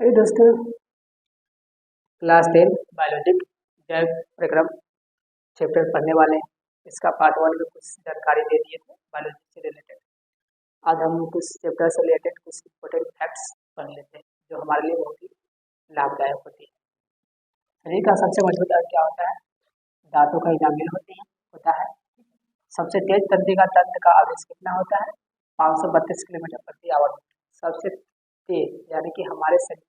अरे दोस्तों, class 10 biology जैव प्रक्रम चैप्टर पढ़ने वाले हैं। इसका पार्ट 1 में कुछ जानकारी दे दिए थे बायोलॉजी से रिलेटेड। आज हम कुछ चैप्टर से रिलेटेड कुछ इंपॉर्टेंट फैक्ट्स पढ़ लेते हैं जो हमारे लिए बहुत ही लाभदायक होती है। शरीर का सबसे मजबूत अंग क्या होता है? दांतों का इनामेल होता है। सबसे तेज तंत्र का आवेश कितना होता है? 532 किलोमीटर प्रति आवर। सबसे तेज यानी कि हमारे शरीर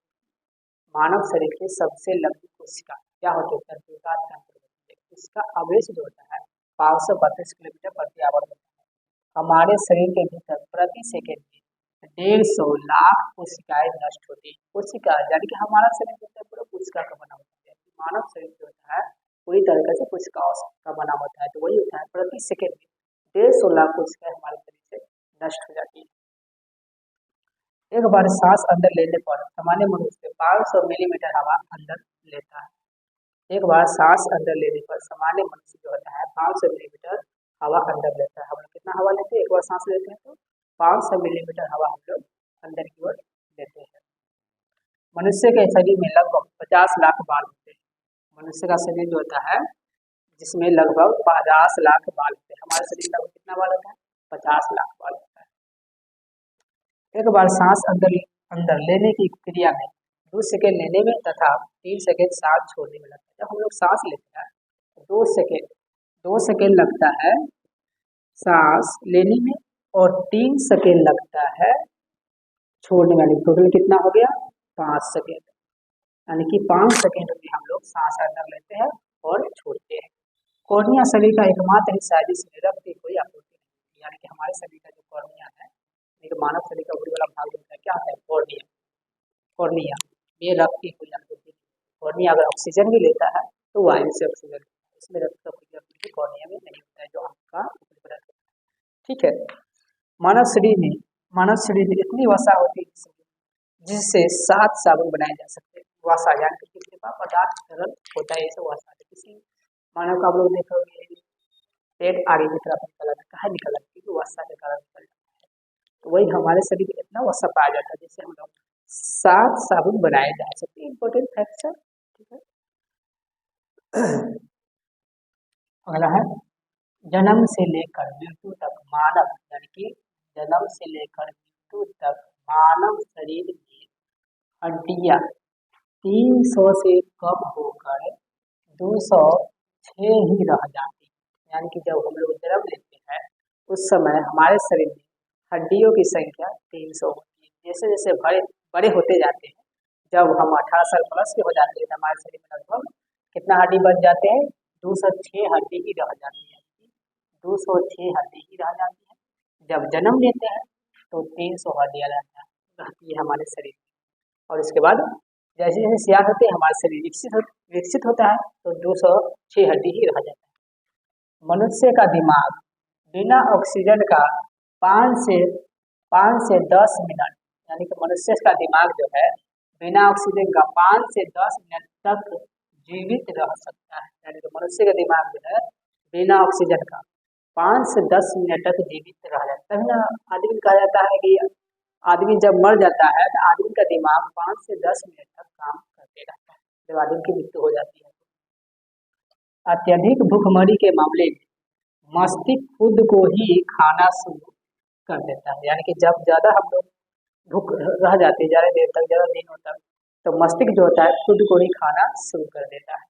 मानव शरीर की सबसे लंबी कोशिका क्या होती है? तंत्रिका तंत्र होती है। इसका आवेश जो होता है 532 किलोमीटर प्रति आवर होता है। हमारे शरीर के भीतर प्रति सेकेंड में 150 लाख कोशिकाएं नष्ट होती है। कोशिका यानी कि हमारा शरीर जो है पूरा कोशिका का बना होता है। मानव शरीर जो होता है पूरी तरीके से कोशिकाओं का बना होता है। तो वही होता है प्रति सेकेंड में 150 लाख कोशिकाएं हमारे शरीर से नष्ट हो जाती है। एक बार सांस अंदर लेने पर सामान्य मनुष्य 500 मिलीमीटर हवा अंदर लेता है। एक बार सांस अंदर लेने पर सामान्य मनुष्य जो होता है 500 मिलीमीटर हवा अंदर लेता है। हम लोग कितना हवा लेते हैं? एक बार सांस लेते हैं तो 500 मिलीमीटर हवा हम लोग अंदर की ओर लेते हैं। मनुष्य के शरीर में लगभग 50 लाख बाल होते हैं। मनुष्य का शरीर जो होता है जिसमें लगभग 50 लाख बाल होते हैं। हमारे शरीर में कितना बाल होता है? 50 लाख बाल होता है। एक बार सांस अंदर लेने की क्रिया में 2 सेकेंड लेने में तथा 3 सेकेंड सांस छोड़ने में लगता है। जब हम लोग सांस लेते हैं तो 2 सेकेंड लगता है सांस लेने में और 3 सेकेंड लगता है छोड़ने में। टोटल कितना हो गया? 5 सेकेंड। यानी कि 5 सेकेंड में हम लोग सांस अंदर लेते हैं और छोड़ते हैं। कॉर्निया शरीर का एकमात्र हिस्सा है जिसमें रक्त की कोई आपूर्ति नहीं। यानी कि हमारे शरीर का जो कॉर्निया है, एक मानव शरीर का ऊपरी वाला भाग होता है, क्या होता है? कॉर्निया। कॉर्निया ये रक्त की कोई आपूर्ति। कॉर्निया अगर ऑक्सीजन भी लेता है तो वायु से ऑक्सीजन, इसमें रक्त का कोई आपूर्ति कॉर्निया में नहीं होता है, जो आपका ऊपरी वाला होता है। ठीक है। मानव शरीर में इतनी वसा होती है जिससे 7 साबुन बनाए जा सकते हैं। वसा यानी कि किसी का पदार्थ तरल होता है, ऐसे वसा। किसी मानव का आप लोग देखोगे पेट आगे की तरफ निकल आता है, कहाँ निकल आता है? क्योंकि वसा के कारण निकल जाता है। तो वही हमारे शरीर में इतना वसा पाया जाता है जिससे हम लोग 7 साबुन बनाए जा सकते हैं। इंपॉर्टेंट फैक्ट है। ठीक है। अगला है जन्म से लेकर मृत्यु तक मानव यानी कि जन्म से लेकर मृत्यु तक मानव शरीर में हड्डियां 300 से कम होकर 206 ही रह जाती। यानी कि जब हम लोग जन्म लेते हैं उस समय हमारे शरीर में हड्डियों की संख्या 300 होती है। जैसे जैसे बड़े होते जाते हैं, जब हम 18 साल प्लस के हो जाते हैं तो हमारे शरीर में लगभग कितना हड्डी बच जाते हैं? 206 हड्डी ही रह जाती है। 206 हड्डी ही रह जाती है। जब जन्म लेते हैं तो 300 हड्डियाँ रहती है हमारे शरीर में। और इसके बाद जैसे जैसे सियान होते हैं हमारे शरीर विकसित होता है तो 206 हड्डी ही रह जाता है। मनुष्य का दिमाग बिना ऑक्सीजन का 5 से 10 मिनट, यानी कि मनुष्य का दिमाग जो है बिना ऑक्सीजन का 5 से 10 मिनट तक जीवित रह सकता है। यानी कि मनुष्य का दिमाग जो है बिना ऑक्सीजन का 5 से 10 मिनट तक जीवित रह जाता है। तभी ना आदमी कहा जाता है कि आदमी जब मर जाता है तो आदमी का दिमाग 5 से 10 मिनट तक काम करते रहता है जब आदमी की मृत्यु हो जाती है। अत्यधिक भूखमरी के मामले में मस्तिष्क खुद को ही खाना शुरू कर देता है। यानी कि जब ज्यादा हम लोग भूख रह जाते हैं ज्यादा देर तक, ज्यादा दिनों तक, तो मस्तिष्क जो होता है खुद को ही खाना शुरू कर देता है।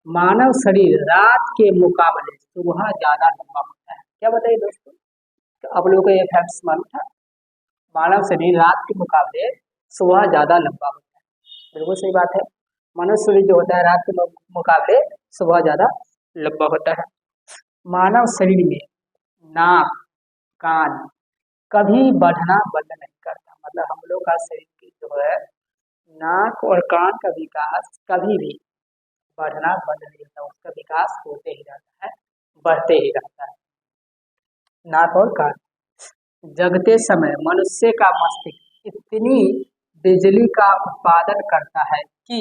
मानव शरीर रात के मुकाबले सुबह ज्यादा लंबा होता है। क्या बताइए दोस्तों? तो आप लोगों को ये फैक्ट्स मालूम था? मानव शरीर रात के मुकाबले सुबह ज्यादा लंबा होता है। बिल्कुल सही बात है। मनुष्य शरीर जो होता है रात के मुकाबले सुबह ज्यादा लंबा होता है। मानव शरीर में नाक कान कभी बढ़ना बंद नहीं करता। मतलब हम लोग का शरीर की जो है नाक और कान का विकास कभी भी बढ़ना बंद नहीं होता, उसका विकास होते ही रहता है, बढ़ते ही रहता है। नाक और कान। जगते समय मनुष्य का मस्तिष्क इतनी बिजली का उत्पादन करता है कि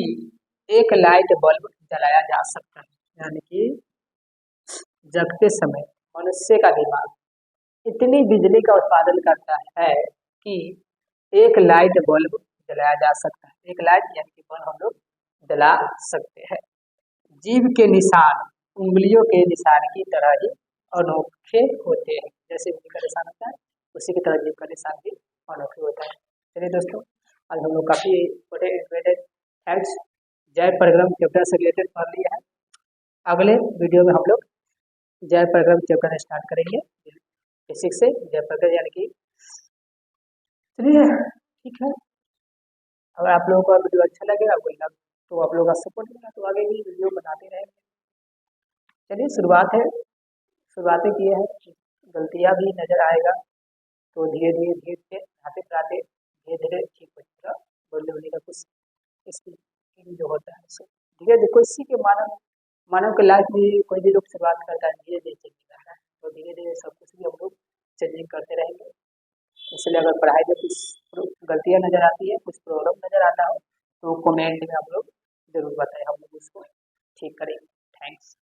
एक लाइट बल्ब जलाया जा सकता है। यानी कि जगते समय मनुष्य का दिमाग इतनी बिजली का उत्पादन करता है कि एक लाइट बल्ब जलाया जा सकता है। एक लाइट यानी कि बल्ब हम लोग जला सकते हैं। जीभ के निशान उंगलियों के निशान की तरह ही अनोखे होते हैं। जैसे उंगली का निशान होता है उसी की तरह जीभ का निशान भी अनोखे होता है। चलिए दोस्तों, आज हम लोग काफ़ी बड़े फैक्ट्स जैव परिक्रम चैप्टर से रिलेटेड पढ़ लिया है। अगले वीडियो में हम लोग जैव परिक्रम चैप्टर स्टार्ट करेंगे फिजिक्स से। जैव परिक्रम यानी कि चलिए ठीक है। अगर आप लोगों को वीडियो अच्छा लगेगा तो आप लोगों का सपोर्ट मिला तो आगे भी वीडियो बनाते रहेंगे। चलिए शुरुआतें किए हैं, गलतियाँ भी नज़र आएगा तो धीरे धीरे आते पढ़ाते धीरे धीरे ठीक हो जाएगा। बोलने बोलने का कुछ स्किल जो होता है उसे धीरे धीरे कोई इसी के मानव के लाइफ में कोई भी लोग शुरुआत करता है धीरे धीरे चेंजिंग करता है, तो धीरे धीरे सब कुछ भी हम लोग चेंजिंग करते रहेंगे। इसलिए अगर पढ़ाई में कुछ गलतियाँ नज़र आती है, कुछ प्रॉब्लम नज़र आता हो तो कमेंट में आप लोग ज़रूर बताएं, हम लोग उसको ठीक करेंगे। थैंक्स।